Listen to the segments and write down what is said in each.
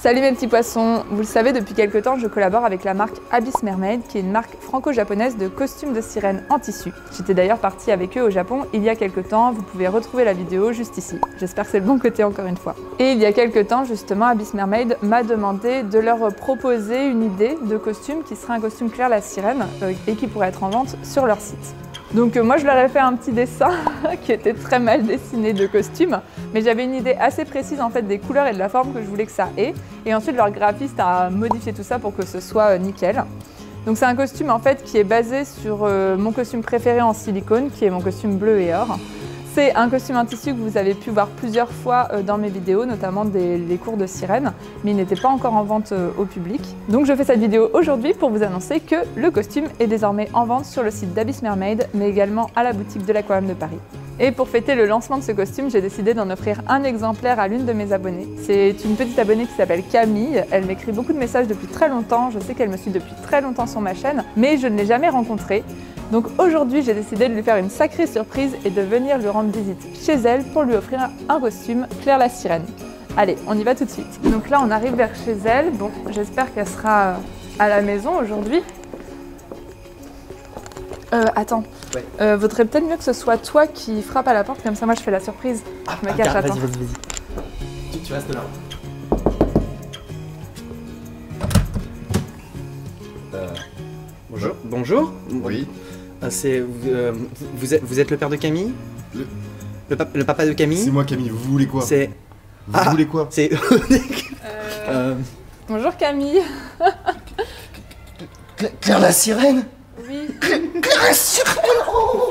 Salut mes petits poissons, vous le savez depuis quelques temps je collabore avec la marque Abyss Mermaid qui est une marque franco-japonaise de costumes de sirène en tissu. J'étais d'ailleurs partie avec eux au Japon il y a quelques temps, vous pouvez retrouver la vidéo juste ici. J'espère que c'est le bon côté encore une fois. Et il y a quelques temps justement Abyss Mermaid m'a demandé de leur proposer une idée de costume qui serait un costume Claire la sirène et qui pourrait être en vente sur leur site. Donc moi je leur ai fait un petit dessin qui était très mal dessiné de costume, mais j'avais une idée assez précise en fait des couleurs et de la forme que je voulais que ça ait. Et ensuite leur graphiste a modifié tout ça pour que ce soit nickel. Donc c'est un costume en fait qui est basé sur mon costume préféré en silicone, qui est mon costume bleu et or. C'est un costume en tissu que vous avez pu voir plusieurs fois dans mes vidéos, notamment les cours de sirène, mais il n'était pas encore en vente au public. Donc je fais cette vidéo aujourd'hui pour vous annoncer que le costume est désormais en vente sur le site d'Abyss Mermaid, mais également à la boutique de l'Aquarium de Paris. Et pour fêter le lancement de ce costume, j'ai décidé d'en offrir un exemplaire à l'une de mes abonnées. C'est une petite abonnée qui s'appelle Camille. Elle m'écrit beaucoup de messages depuis très longtemps. Je sais qu'elle me suit depuis très longtemps sur ma chaîne, mais je ne l'ai jamais rencontrée. Donc aujourd'hui, j'ai décidé de lui faire une sacrée surprise et de venir lui rendre visite chez elle pour lui offrir un costume Claire la sirène. Allez, on y va tout de suite. Donc là, on arrive vers chez elle. Bon, j'espère qu'elle sera à la maison aujourd'hui. Attends, ouais. Vaudrait peut-être mieux que ce soit toi qui frappe à la porte, comme ça moi je fais la surprise. Je me cache, attends. Vas-y. Tu restes là. Bonjour. Bonjour. Oui. Vous êtes le père de Camille? Le papa de Camille? C'est moi Camille, vous voulez quoi? Vous voulez quoi? C'est... Bonjour Camille. Claire la sirène? Oui. Claire la sirène! Oh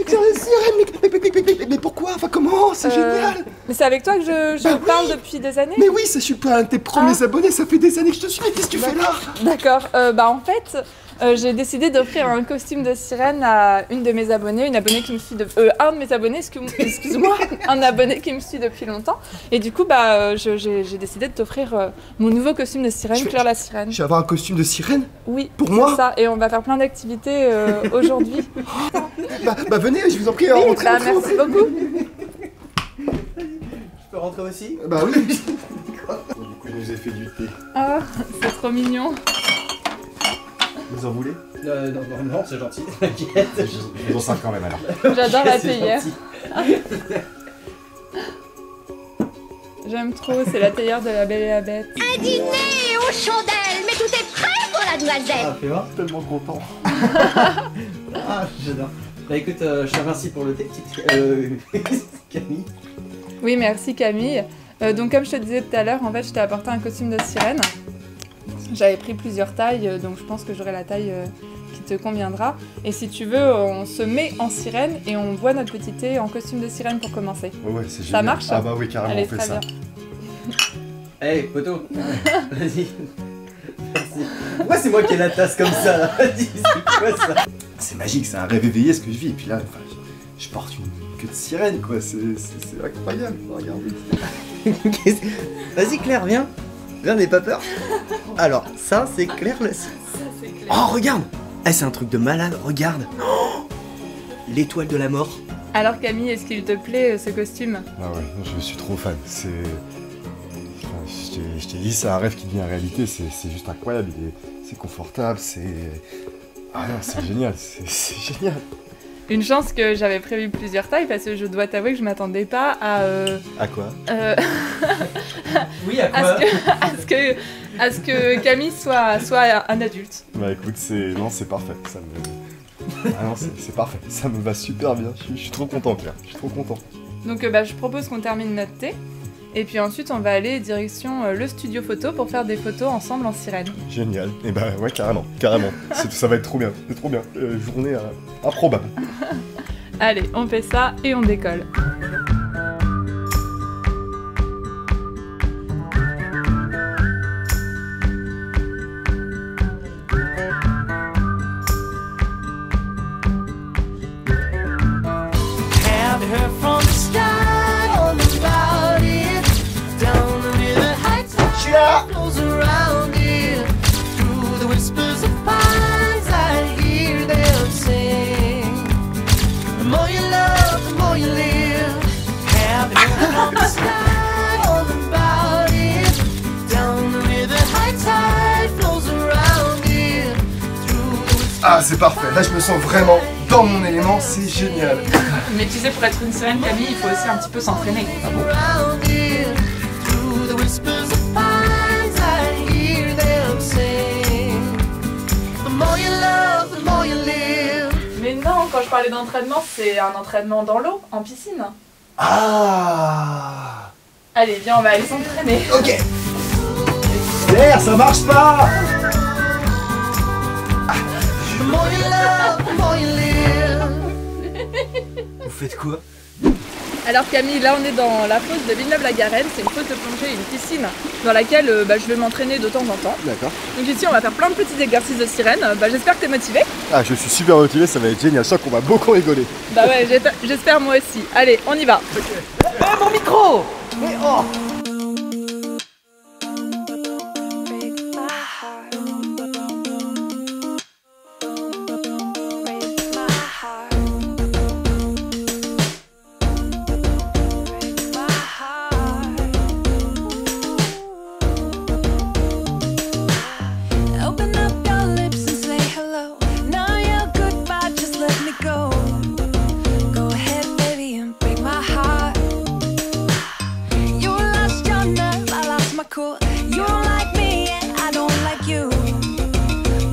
Claire la sirène, mais pourquoi? Enfin comment? C'est génial! Mais c'est avec toi que je parle depuis des années? Mais oui, je suis pas un de tes premiers abonnés, ça fait des années que je te suis, mais qu'est-ce que tu fais là? D'accord, en fait, j'ai décidé d'offrir un costume de sirène à une de mes abonnées, une abonnée qui me suit un de mes abonnés, excuse-moi, un abonné qui me suit depuis longtemps. Et du coup, j'ai décidé de t'offrir mon nouveau costume de sirène, Claire la sirène. Je vais avoir un costume de sirène? Oui. Pour moi? Ça, et on va faire plein d'activités aujourd'hui. Venez, je vous en prie, rentrez. Merci beaucoup. Je peux rentrer aussi? Bah oui. Du coup, je nous ai fait du thé. Ah, c'est trop Vous en voulez? Non, c'est gentil, t'inquiète. Je vous en sers quand même alors. J'adore la théière. J'aime trop, c'est la théière de la Belle et la Bête. Un dîner aux chandelles, mais tout est prêt pour la noisette. Ah, fais voir. Tellement content. Ah, j'adore. Bah écoute, je te remercie pour le thé, petite Camille. Oui, merci Camille. Donc comme je te disais tout à l'heure, en fait, je t'ai apporté un costume de sirène. J'avais pris plusieurs tailles, donc je pense que j'aurai la taille qui te conviendra. Et si tu veux, on se met en sirène et on boit notre petit thé en costume de sirène pour commencer. Ouais, c'est génial. Ça marche? Ah bah oui, carrément, Allez, on fait très ça. bien. Hey, poteau. Vas-y. Merci. Pourquoi c'est moi qui ai la tasse comme ça là? Vas-y, c'est quoi ça? C'est magique, c'est un rêve éveillé ce que je vis. Et puis là, je porte une queue de sirène, quoi. C'est incroyable. Regardez. Vas-y Claire, viens. Viens, n'aie pas peur. Alors, ça c'est Claire. Oh, regarde. C'est un truc de malade, regarde. Oh, l'étoile de la mort. Alors Camille, est-ce qu'il te plaît ce costume? Ah ouais, je suis trop fan. C'est... Je t'ai dit, c'est un rêve qui devient réalité. C'est juste incroyable. C'est confortable, c'est... Ah non, c'est génial, c'est génial. Une chance que j'avais prévu plusieurs tailles parce que je dois t'avouer que je m'attendais pas à... À quoi? Oui, à quoi? À ce que Camille soit un adulte. Bah écoute, non, c'est parfait. Ça me... Ah non, c'est parfait. Ça me va super bien. Je suis trop content, Claire. Je suis trop content. Donc je propose qu'on termine notre thé. Et puis ensuite, on va aller direction le studio photo pour faire des photos ensemble en sirène. Génial. Et bah ouais, carrément. Ça va être trop bien. C'est trop bien. Journée improbable. Allez, on fait ça et on décolle. Slide on the body. Ah, c'est parfait. Là, je me sens vraiment dans mon élément. C'est génial. Mais tu sais, pour être une sirène, Camille, il faut aussi un petit peu s'entraîner. Ah bon? Mais non, quand je parlais d'entraînement, c'est un entraînement dans l'eau, en piscine. Ah. Allez, viens, on va aller s'entraîner. Ok. Claire, ça marche pas. Vous faites quoi? Alors Camille, là on est dans la fosse de Villeneuve-la-Garenne, c'est une fosse de plongée, une piscine dans laquelle je vais m'entraîner de temps en temps. D'accord. Donc ici on va faire plein de petits exercices de sirène, j'espère que t'es motivé. Ah, je suis super motivé, ça va être génial. Je sens qu'on va beaucoup rigoler. Bah ouais, j'espère moi aussi. Allez, on y va. Mon micro! Mais oh! You don't like me and I don't like you.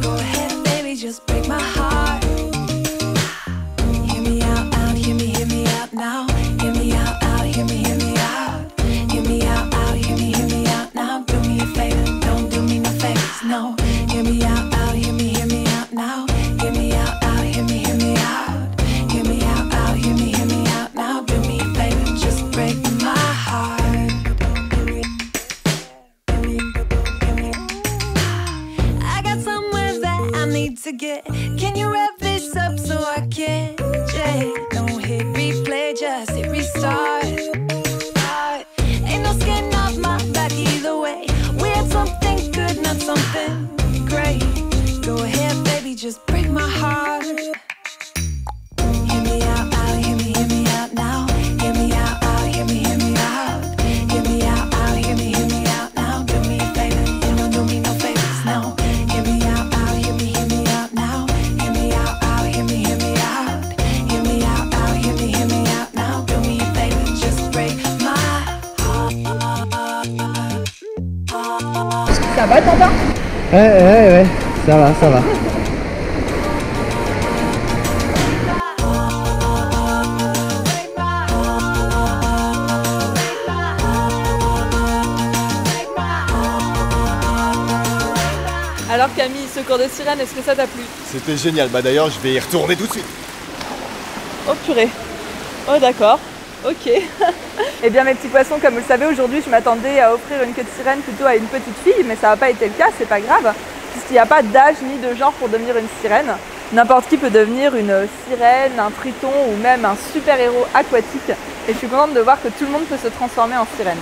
Go ahead, baby, just break my heart. Hear me out, hear me out now. Hear me out, hear me out. Hear me out, hear me out now. Do me a favor, don't do me no favors, no. Hear me out, hear me out now. Hear me out, hear me out. Hear me out, hear me out now. Do me a favor, just break my heart. To get, can you wrap this up so I can don't hit replay, just hit restart. Ain't no skin off my back either way. We had something good, not something great. Go ahead, baby, just break my heart. Hear me out, hear me out now. Hear me out, hear me out. Hear me out, hear me out now. Do me a favor, and don't do me no favors, no. Hear me out. Ça va, Tintin? Ouais, ça va, ça va. Alors Camille, ce cours de sirène, est-ce que ça t'a plu? C'était génial. Bah d'ailleurs, je vais y retourner tout de suite. Oh purée. Oh d'accord. Ok. Eh bien mes petits poissons, comme vous le savez, aujourd'hui je m'attendais à offrir une queue de sirène plutôt à une petite fille, mais ça n'a pas été le cas, c'est pas grave, puisqu'il n'y a pas d'âge ni de genre pour devenir une sirène. N'importe qui peut devenir une sirène, un triton ou même un super-héros aquatique. Et je suis contente de voir que tout le monde peut se transformer en sirène.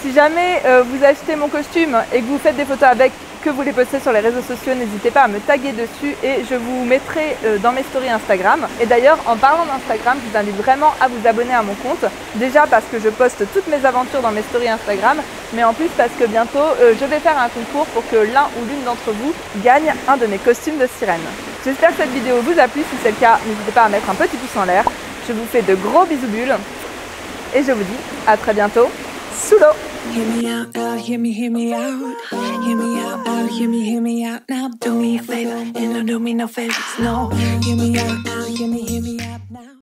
Si jamais vous achetez mon costume et que vous faites des photos avec, que vous les postez sur les réseaux sociaux, n'hésitez pas à me taguer dessus et je vous mettrai dans mes stories Instagram. Et d'ailleurs, en parlant d'Instagram, je vous invite vraiment à vous abonner à mon compte. Déjà parce que je poste toutes mes aventures dans mes stories Instagram, mais en plus parce que bientôt, je vais faire un concours pour que l'un ou l'une d'entre vous gagne un de mes costumes de sirène. J'espère que cette vidéo vous a plu. Si c'est le cas, n'hésitez pas à mettre un petit pouce en l'air. Je vous fais de gros bisous bulles et je vous dis à très bientôt sous l'eau. Hear me out, hear me out. Hear me out, hear me out now. Do me a favor and don't do me no favors, no. Hear me out, hear me out now.